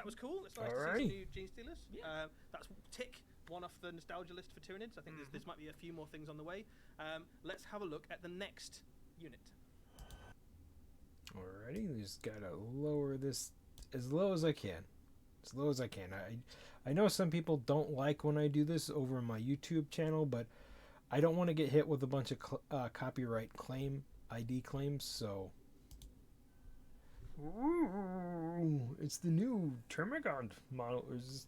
that was cool. It's nice to see some new Gene Stealers. Yeah. That's tick one off the nostalgia list for Tyranids. I think there's might be a few more things on the way. Let's have a look at the next unit. Alrighty, just gotta lower this as low as I can. As low as I can. I know some people don't like when I do this over on my YouTube channel, but I don't want to get hit with a bunch of copyright ID claims, so... Ooh, it's the new Termagant model. Or is this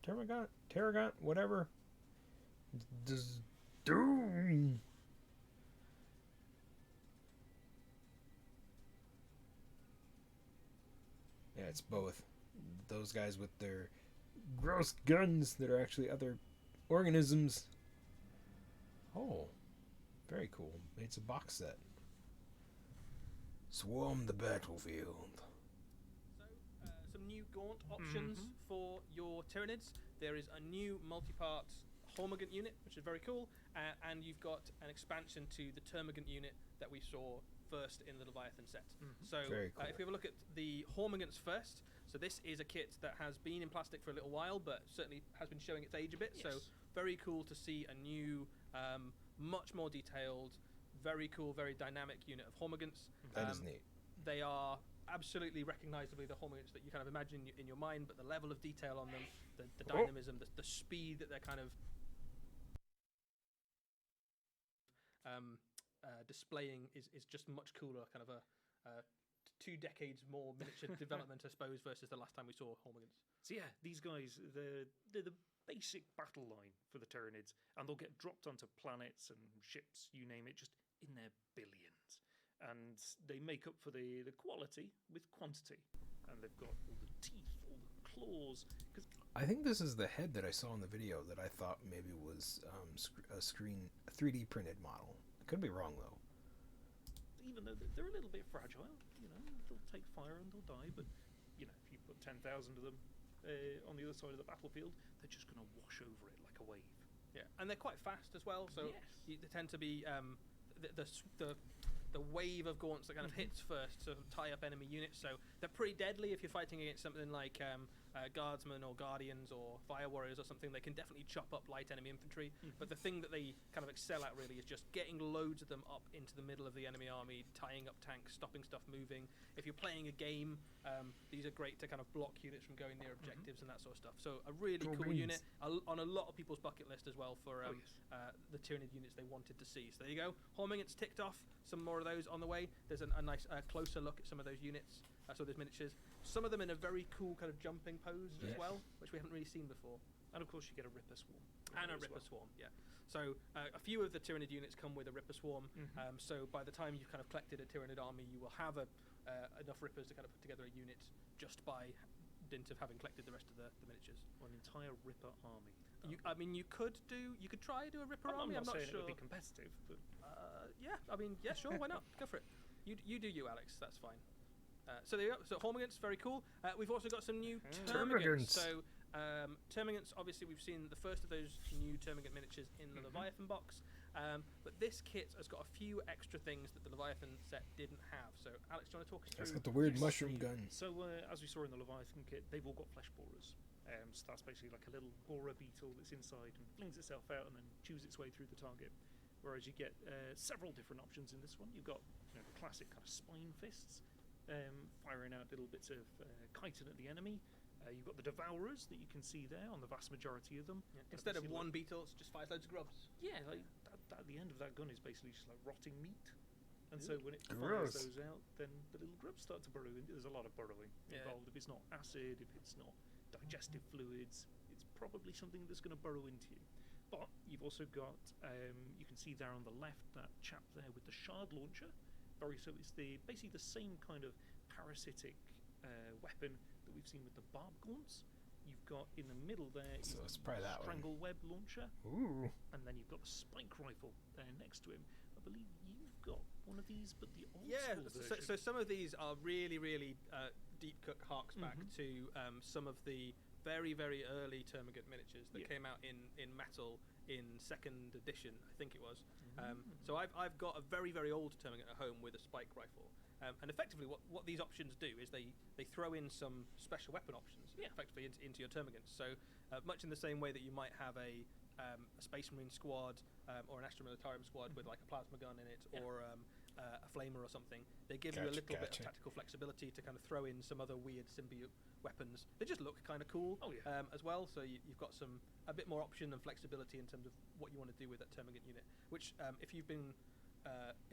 Termagant, whatever. Just doom. Yeah, it's both. Those guys with their gross guns that are actually other organisms. Oh, very cool. It's a box set. Swarm the battlefield. So, some new Gaunt options for your Tyranids. There is a new multi-part Hormagant unit, which is very cool, and you've got an expansion to the Termagant unit that we saw first in the Leviathan set. So cool. If we have a look at the Hormagaunts first, so this is a kit that has been in plastic for a little while, but certainly has been showing its age a bit. Yes. So very cool to see a new, much more detailed, very cool, very dynamic unit of Hormagaunts. That is neat. They are absolutely recognisably the Hormagaunts that you kind of imagine in your mind, but the level of detail on them, the dynamism, the speed that they're kind of displaying is just much cooler. Kind of a 2 decades more miniature development, I suppose, versus the last time we saw Hormagaunts. So yeah, these guys, they're the basic battle line for the Tyranids, and they'll get dropped onto planets and ships, you name it, just in their billions. And they make up for the quality with quantity. And they've got all the teeth, all the claws. I think this is the head that I saw in the video that I thought maybe was a 3D printed model. I could be wrong, though. Even though they're a little bit fragile, you know, they'll take fire and they'll die, but, you know, if you put 10,000 of them on the other side of the battlefield, they're just going to wash over it like a wave. Yeah, and they're quite fast as well, so they tend to be the wave of gaunts that kind of hits first to tie up enemy units, so they're pretty deadly if you're fighting against something like guardsmen or guardians or fire warriors or something. They can definitely chop up light enemy infantry, but the thing that they kind of excel at really is just getting loads of them up into the middle of the enemy army, tying up tanks, stopping stuff moving. If you're playing a game, these are great to kind of block units from going near objectives and that sort of stuff. So a really cool unit on a lot of people's bucket list as well for the Tyranid units they wanted to see. So there you go, Hormagaunts ticked off. Some more of those on the way. There's a nice closer look at some of those units, so those miniatures. Some of them in a very cool kind of jumping pose as well, which we haven't really seen before. And of course you get a Ripper Swarm. And a Ripper Swarm, yeah. So a few of the Tyranid units come with a Ripper Swarm, so by the time you've kind of collected a Tyranid army, you will have enough Rippers to kind of put together a unit just by dint of having collected the rest of the miniatures. An entire Ripper army. I mean, you could try to do a Ripper army. I'm not saying sure. It would be competitive, but yeah, I mean, yeah, sure, why not? Go for it. You do you, Alex. That's fine. So there you go. So Hormagaunts, very cool. We've also got some new Termagants. So Termagants, obviously, we've seen the first of those new Termagant miniatures in the Leviathan box. But this kit has got a few extra things that the Leviathan set didn't have. So Alex, do you want to talk us through? It's got the weird mushroom gun. So as we saw in the Leviathan kit, they've all got flesh borers. So that's basically like a little borer beetle that's inside and flings itself out and then chews its way through the target. Whereas you get several different options in this one. You've got the classic kind of spine fists, firing out little bits of chitin at the enemy. You've got the Devourers that you can see there on the vast majority of them. Yeah. Instead of one beetle, it just fires loads of grubs. Yeah, like that, the end of that gun is basically just like rotting meat. And so when it fires those out, then the little grubs start to burrow. There's a lot of burrowing involved. If it's not acid, if it's not digestive fluids, it's probably something that's going to burrow into you. But you've also got, you can see there on the left, that chap there with the shard launcher. So it's basically the same kind of parasitic weapon that we've seen with the barb gaunts. You've got in the middle there so let's try that strangle web launcher. Ooh. And then you've got the spike rifle there next to him. I believe you've got one of these, but the old school version. So some of these are really, really deep cut harks back to some of the very, very early Termagant miniatures that came out in metal in 2nd edition, I think it was. So I've got a very, very old Termagant at home with a spike rifle. And effectively, what these options do is they throw in some special weapon options, effectively into your Termagants. So much in the same way that you might have a Space Marine squad or an Astra Militarum squad with like a plasma gun in it, or a flamer or something, they give you a little bit of tactical flexibility to kind of throw in some other weird symbiote weapons. They just look kind of cool as well. So you've got a bit more option and flexibility in terms of what you want to do with that Termagant unit, which if you've been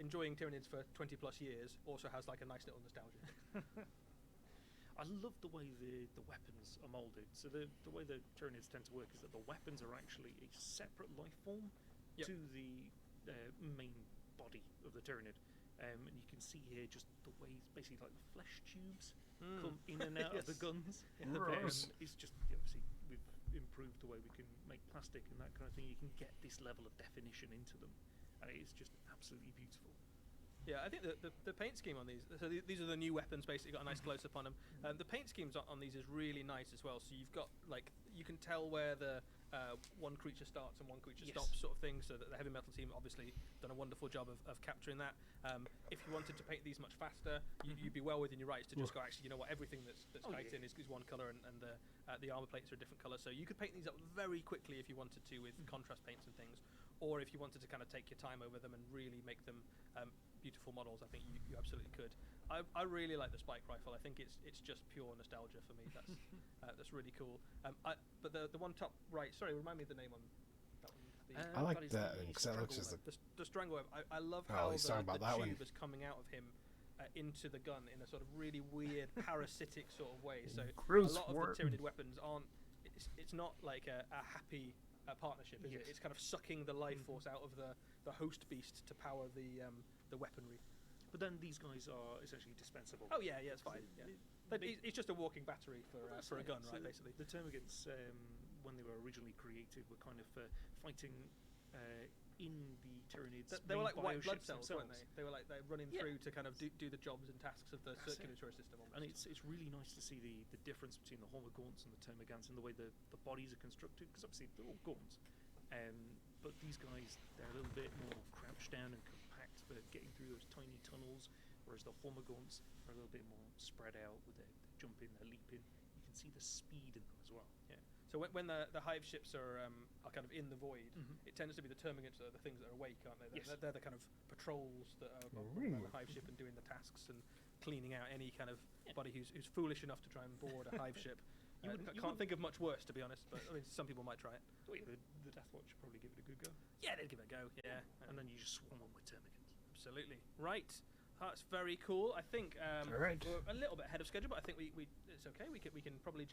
enjoying Tyranids for 20 plus years, also has like a nice little nostalgia. I love the way the weapons are molded. So the way the Tyranids tend to work is that the weapons are actually a separate life form to the main body of the Tyranid. And you can see here just the way, basically like the flesh tubes come in and out of the guns. It's just, obviously, we've improved the way we can make plastic and that kind of thing. You can get this level of definition into them. And it's just absolutely beautiful. Yeah, I think the paint scheme on these, so these are the new weapons, basically, got a nice close-up on them. The paint schemes on these is really nice as well, so you've got, like, you can tell where the one creature starts and one creature stops sort of thing, so that the heavy metal team obviously done a wonderful job of capturing that. If you wanted to paint these much faster, you'd be well within your rights to just go, actually, you know what, everything that's chitin is one colour, and the armour plates are a different colour, so you could paint these up very quickly if you wanted to with contrast paints and things, or if you wanted to kind of take your time over them and really make them beautiful models, I think you absolutely could. I really like the spike rifle. I think it's just pure nostalgia for me. That's really cool. But the one top right, sorry, remind me of the name on that one. I like that because that looks just the Strangleweapon. I love how the tube is coming out of him into the gun in a sort of really weird parasitic sort of way. So a lot of the Tyranid weapons aren't. It's not like a happy partnership, is it? It's kind of sucking the life force out of the host beast to power the weaponry. But then these guys are essentially dispensable. Oh yeah, it's fine. It's just a walking battery for a gun, right? Basically, the Termagants, when they were originally created, were kind of fighting in the Tyranids. They were like white blood cells, weren't they? They were like they're running through to kind of do the jobs and tasks of the circulatory system. Almost. And it's really nice to see the difference between the Hormagaunts and the Termagants and the way the bodies are constructed, because obviously they're all gaunts. But these guys, they're a little bit more crouched down and compact for getting through those tiny tunnels, whereas the Hormagaunts are a little bit more spread out with their jumping, their leaping. You can see the speed in them as well. Yeah. So when the hive ships are kind of in the void, it tends to be the Termagants that are the things that are awake, aren't they? They're the kind of patrols that are on the hive ship and doing the tasks and cleaning out any kind of body who's foolish enough to try and board a hive ship. I can't think of much worse, to be honest, but I mean, some people might try it. The Deathwatch should probably give it a good go. Yeah, they'd give it a go, yeah. And then you just swarm them with Termagants. Absolutely. Right. That's very cool. I think we're a little bit ahead of schedule, but I think it's okay. We can probably jump